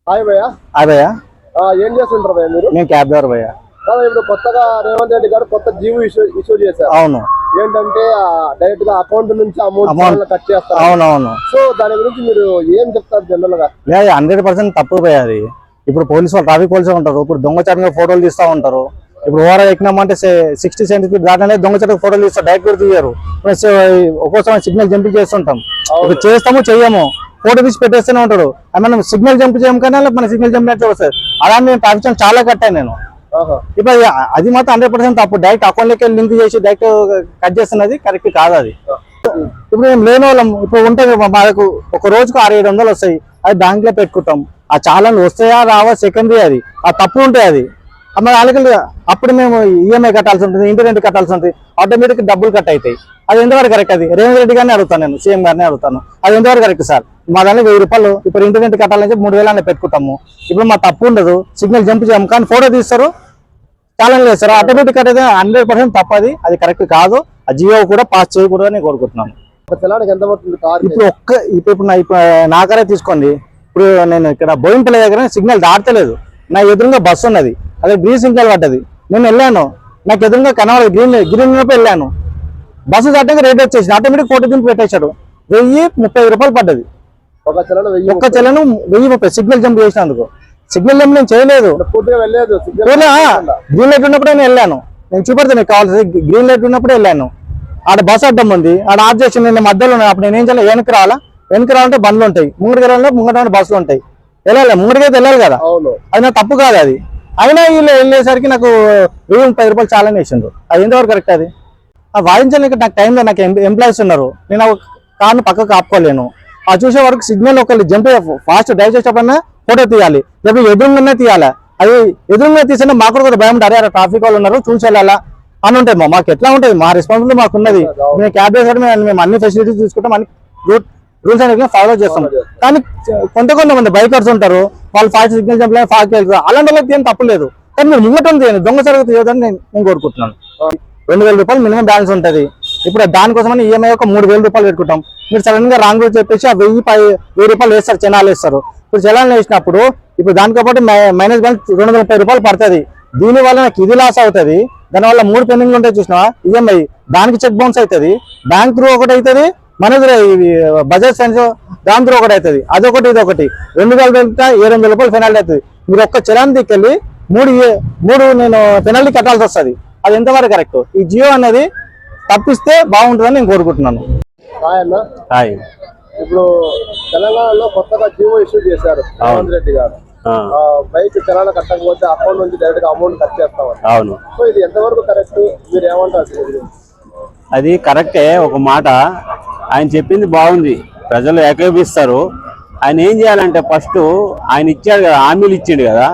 Hi భయ్య. Hi భయ్య. ఏం చేస్తుంటారు భయ్య మీరు? నేను క్యాబ్ డ్రైవర్ భయ్య. ఇప్పుడు కొత్తగా రేవంత్ రెడ్డి గారు కొత్త జీవో ఇష్యూ చేశారు. అవును. ఏంటంటే డైరెక్ట్ గా అకౌంట్ నుంచి అమౌంట్ కట్ చేస్తారు. అవునవును. సో దాని గురించి మీరు ఏం చెప్తారు జనరల్ గా? 100% తప్పు భయ్య అది. ఇప్పుడు పోలీసు వాళ్ళు, ట్రాఫిక్ పోలీసు ఉంటారు, ఇప్పుడు దొంగచాటుగా ఫోటోలు తీస్తూ ఉంటారు. ఇప్పుడు ఓవర్ ఎక్కినామంటే 60 సెంటీమీటర్ దాటనే దొంగచాటుగా ఫోటోలు తీస్తారు, డైరెక్ట్ కూడా తీయరు. ఒక్కోసారి సిగ్నల్ జంపింగ్ చేస్తుంటాం, ఇప్పుడు చేస్తాము చెయ్యము, ఫోటో తీసి పెట్టేస్తూనే ఉంటాడు. మనం సిగ్నల్ జంప్ చేయం కానీ మన సిగ్నల్ జంపినట్టు వస్తుంది. అలా నేను ట్రాఫిక్ చాలా కట్టాను నేను. ఇప్పుడు అది మాత్రం 100% తప్పు. డైరెక్ట్ అకౌంట్లోకి లింక్ చేసి డైరెక్ట్ కట్ చేస్తున్నది కరెక్ట్ కాదు అది. ఇప్పుడు మేము లేని వాళ్ళం, ఇప్పుడు ఉంటాయి మనకు ఒక రోజుకు 600-700 వస్తాయి, అది బ్యాంక్ లో పెట్టుకుంటాం. ఆ చాలాలు వస్తాయా రావా సెకండరీ, అది ఆ తప్పు ఉంటాయి అది. మరి అలాగే అప్పుడు మేము ఈఎంఐ కట్టాల్సి ఉంటుంది, ఇంటర్నెట్ కట్టాల్సి ఉంటుంది, ఆటోమేటిక్ డబ్బులు కట్ అవుతాయి. అది ఎంతవరకు కరెక్ట్? అది రేవంత్ రెడ్డి గారిని అడుగుతాను, నేను సీఎం గారిని అడుగుతాను, అది ఎంతవరకు కరెక్ట్ సార్? మా దాన్ని 1000 రూపాయలు ఇప్పుడు ఇంటర్నెట్ కట్టాలని చెప్పి 3000 పెట్టుకుంటాము. ఇప్పుడు మా తప్పు ఉండదు, సిగ్నల్ జంప్ చేయము, కానీ ఫోటో తీస్తారు, ఛాలెంజ్ చేస్తారు, ఆటోమేటిక్ కట్ అయితే 100% తప్పది, అది కరెక్ట్ కాదు. ఆ జియో కూడా పాస్ చేయకూడదని కోరుకుంటున్నాను. ఇప్పుడు నా కారే తీసుకోండి. ఇప్పుడు నేను ఇక్కడ బోయింపల్లి దగ్గర సిగ్నల్ దాటలేదు, నా ఎదురుగా బస్సు ఉన్నది, అదే గ్రీన్ సిగ్నల్ పడ్డది. నేను వెళ్ళాను, నాకు ఎదురుగా కనవాలి గ్రీన్ ఉన్నప్పుడు వెళ్ళాను, బస్సు దాటాక రేట్ వచ్చేసి ఆటోమేటిక్ ఫోటో దింపి పెట్టేశాడు. 1030 రూపాయలు పడ్డది ఒక్క చలను. 1030 సిగ్నల్ జంప్ చేసినందుకు. సిగ్నల్ జంప్ నేను చేయలేదు, గ్రీన్ లైట్ ఉన్నప్పుడే నేను వెళ్ళాను. నేను చూపెడతాను మీకు కావాల్సింది, గ్రీన్ లైట్ ఉన్నప్పుడే వెళ్ళాను. ఆడ బస్ అడ్డం ఉంది, ఆడ ఆఫ్ చేసి నేను మధ్యలో ఉన్నాను. అప్పుడు నేను ఏం చేయాలి? వెనక్కి రావాలంటే బండ్లు ఉంటాయి, ముంగడికి రావాలంటే ముంగట బస్సులు ఉంటాయి, వెళ్ళాలి, ముంగడికైతే వెళ్ళాలి కదా. అది నా తప్పు కాదు అది. అయినా వీళ్ళు వెళ్ళేసరికి నాకు 1030 రూపాయలు చాలా వేసిండ్రు. అది ఎంతవరకు కరెక్ట్? అది వాయించడానికి నాకు టైంలో నాకు ఎంప్లాయీస్ ఉన్నారు, నేను ఆ కార్ను పక్కకు ఆపుకోలేను. ఆ చూసే వరకు సిగ్నల్ ఒకళ్ళు జంప్ ఫాస్ట్ డ్రైవ్ చేసేటప్పుడన్నా ఫోటో తీయాలి, లేకపోతే ఎదురుగానే తీయాలి. అది ఎదురుగా తీసినా మాకు కూడా భయం ఉంటుంది, అరే ట్రాఫిక్ వాళ్ళు ఉన్నారు చూసి వెళ్ళాలా అని ఉంటాయి. మాకు ఎట్లా ఉంటుంది, మా రెస్పాన్సిబిలిటీ మాకు ఉన్నది. మేము క్యాబ్ డ్రైవర్ మేము అన్ని ఫెసిలిటీస్ తీసుకుంటాం, అన్ని రూల్స్ అనేది ఫాలో చేస్తాం. కానీ కొంతమంది బైకర్స్ ఉంటారు, వాళ్ళు ఫాస్ట్ సిగ్నల్ జంప్ ఫాస్ట్ వెళ్తారు, అలాంటి వాళ్ళకి ఏం తప్పలేదు. కానీ మీరు ముంగటం తీయండి, దొంగ సరుకు తీయదని నేను కోరుకుంటున్నాను. 2000 రూపాయలు మినిమం బ్యాలెన్స్ ఉంటుంది. ఇప్పుడు దానికోసమని ఈఎంఐ ఒక 3000 రూపాయలు పెట్టుకుంటాం. మీరు సడన్ గా రాంగ్ రోజు చెప్పేసి ఆ 1000 రూపాయలు వేస్తారు, చలాలు వేస్తారు. ఇప్పుడు చలాలు వేసినప్పుడు ఇప్పుడు దానితో పాటు మైనస్ బ్యాలెన్స్ 230 రూపాయలు పడుతుంది. దీనివల్ల నాకు ఇది లాస్ అవుతుంది. దానివల్ల 3 పెండింగ్లు ఉంటాయి చూసినా ఈఎంఐ, దానికి చెక్ బౌన్స్ అవుతుంది, బ్యాంక్ త్రూ ఒకటి అవుతుంది, మన బజాజ్ ఫైనాన్స్ దాని త్రూ ఒకటి అవుతుంది. అదొకటి ఇదొకటి 2000 వెళ్తే 700 రూపాయలు పెనాల్టీ అవుతుంది. మీరు ఒక్క చలాన్ దిక్కెళ్ళి 3 నేను పెనాల్టీ కట్టాల్సి వస్తుంది. అది ఎంతవరకు కరెక్ట్? ఈ జియో అనేది తప్పిస్తే బాగుంటుందని నేను కోరుకుంటున్నాను. హాయ్. ఇప్పుడు తెలంగాణలో కొత్తగా జియో ఇష్యూ చేశారు రేవంత్ రెడ్డి గారు. బైక్ చలానా కట్టకపోతే అకౌంట్ నుంచి డైరెక్ట్ గా అమౌంట్ కట్ చేస్తామని. అవును. సో ఇది ఎంతవరకు కరెక్ట్, మీరు ఏమంటారు? అది కరెక్టే. ఒక మాట ఆయన చెప్పింది బాగుంది, ప్రజలు ఏకీపిస్తారు. ఆయన ఏం చేయాలంటే ఫస్ట్ ఆయన ఇచ్చాడు కదా, హామీలు ఇచ్చాడు కదా,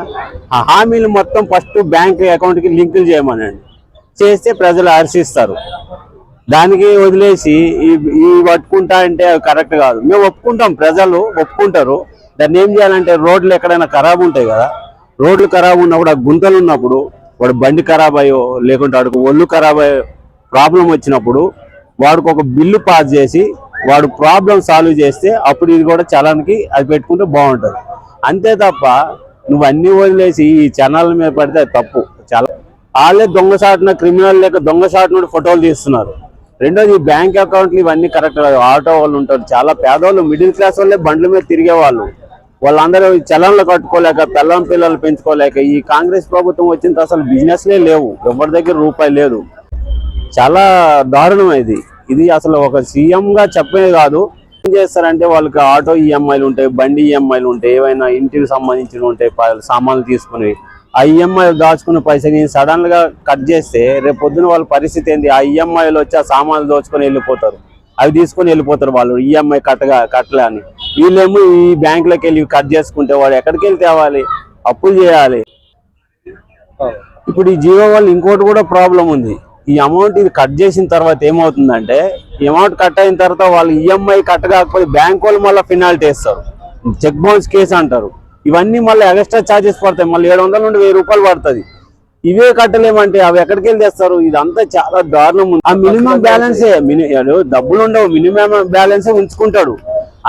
ఆ హామీలు మొత్తం ఫస్ట్ బ్యాంక్ అకౌంట్కి లింకులు చేయమనండి, చేస్తే ప్రజలు హర్షిస్తారు. దానికి వదిలేసి ఈ పట్టుకుంటా అంటే కరెక్ట్ కాదు. మేము ఒప్పుకుంటాం, ప్రజలు ఒప్పుకుంటారు. దాన్ని ఏం చేయాలంటే రోడ్లు ఎక్కడైనా ఖరాబ్ ఉంటాయి కదా, రోడ్లు ఖరాబ్ ఉన్నప్పుడు ఆ గుంతలు ఉన్నప్పుడు వాడు బండి ఖరాబ్ అయ్యో లేకుంటే వాడికి ఒళ్ళు ఖరాబ్ అయ్యో ప్రాబ్లం వచ్చినప్పుడు వాడికి ఒక బిల్లు పాస్ చేసి వాడు ప్రాబ్లం సాల్వ్ చేస్తే అప్పుడు ఇది కూడా చలానికి అది పెట్టుకుంటే బాగుంటుంది. అంతే తప్ప నువ్వు అన్ని వదిలేసి ఈ ఛానల్ మీద పడితే అది తప్పు. చాలా వాళ్ళే దొంగసాటున క్రిమినల్ లేక దొంగసాటున ఫోటోలు తీస్తున్నారు. రెండోది ఈ బ్యాంక్ అకౌంట్లు ఇవన్నీ కరెక్ట్ కాదు. ఆటో వాళ్ళు ఉంటారు, చాలా పేదవాళ్ళు, మిడిల్ క్లాస్ వాళ్ళే బండ్ల మీద తిరిగే వాళ్ళందరూ చలన్లు కట్టుకోలేక, పిల్లలు పెంచుకోలేక, ఈ కాంగ్రెస్ ప్రభుత్వం వచ్చిన అసలు బిజినెస్లే లేవు, ఎవరి దగ్గర రూపాయి లేదు. చాలా దారుణం ఇది అసలు ఒక సీఎం గా చెప్పేది కాదు. ఏం చేస్తారంటే వాళ్ళకి ఆటో ఈఎంఐలు ఉంటాయి, బండి ఈఎంఐలు ఉంటాయి, ఏవైనా ఇంటికి సంబంధించిన ఉంటాయి, సామాన్లు తీసుకుని ఆ ఈఎంఐలు దాచుకున్న పైసని సడన్ గా కట్ చేస్తే రేపు పొద్దున వాళ్ళ పరిస్థితి ఏంది? ఆ ఈఎంఐలు వచ్చి ఆ సామాన్లు దోచుకొని వెళ్ళిపోతారు, అవి తీసుకొని వెళ్ళిపోతారు వాళ్ళు, ఈఎంఐ కట్టలే అని. వీళ్ళేమో ఈ బ్యాంకులోకి వెళ్ళి కట్ చేసుకుంటే వాడు ఎక్కడికి వెళ్ళి తేవాలి? అప్పులు చేయాలి. ఇప్పుడు ఈ జియో వాళ్ళు ఇంకోటి కూడా ప్రాబ్లం ఉంది. ఈ అమౌంట్ ఇది కట్ చేసిన తర్వాత ఏమవుతుందంటే, ఈ అమౌంట్ కట్ అయిన తర్వాత వాళ్ళు ఈఎంఐ కట్ కాకపోతే బ్యాంక్ వాళ్ళు మళ్ళీ పెనాల్టీ వేస్తారు, చెక్ బౌన్స్ కేసు అంటారు. ఇవన్నీ మళ్ళీ ఎక్స్ట్రా ఛార్జెస్ పడతాయి, మళ్ళీ 700 నుండి 1000 రూపాయలు పడుతుంది. ఇవే కట్టలేమంటే అవి ఎక్కడికి వెళ్ళి తెస్తారు? ఇదంతా చాలా దారుణం ఉంది. ఆ మినిమం బ్యాలెన్సే డబ్బులు ఉండవు, మినిమం బ్యాలెన్సే ఉంచుకుంటాడు.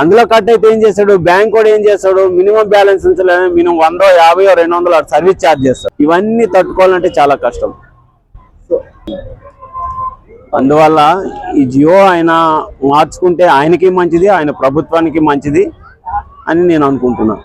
అందులో కట్ అయితే ఏం చేస్తాడు? బ్యాంక్ కూడా ఏం చేస్తాడు? మినిమం బ్యాలెన్స్ ఉంచలేదు, మినిమం 100, 50, 200 సర్వీస్ ఛార్జ్ చేస్తాడు. ఇవన్నీ తట్టుకోవాలంటే చాలా కష్టం. అందువల్ల ఈ జియో ఆయన మార్చుకుంటే ఆయనకి మంచిది, ఆయన ప్రభుత్వానికి మంచిది అని నేను అనుకుంటున్నాను.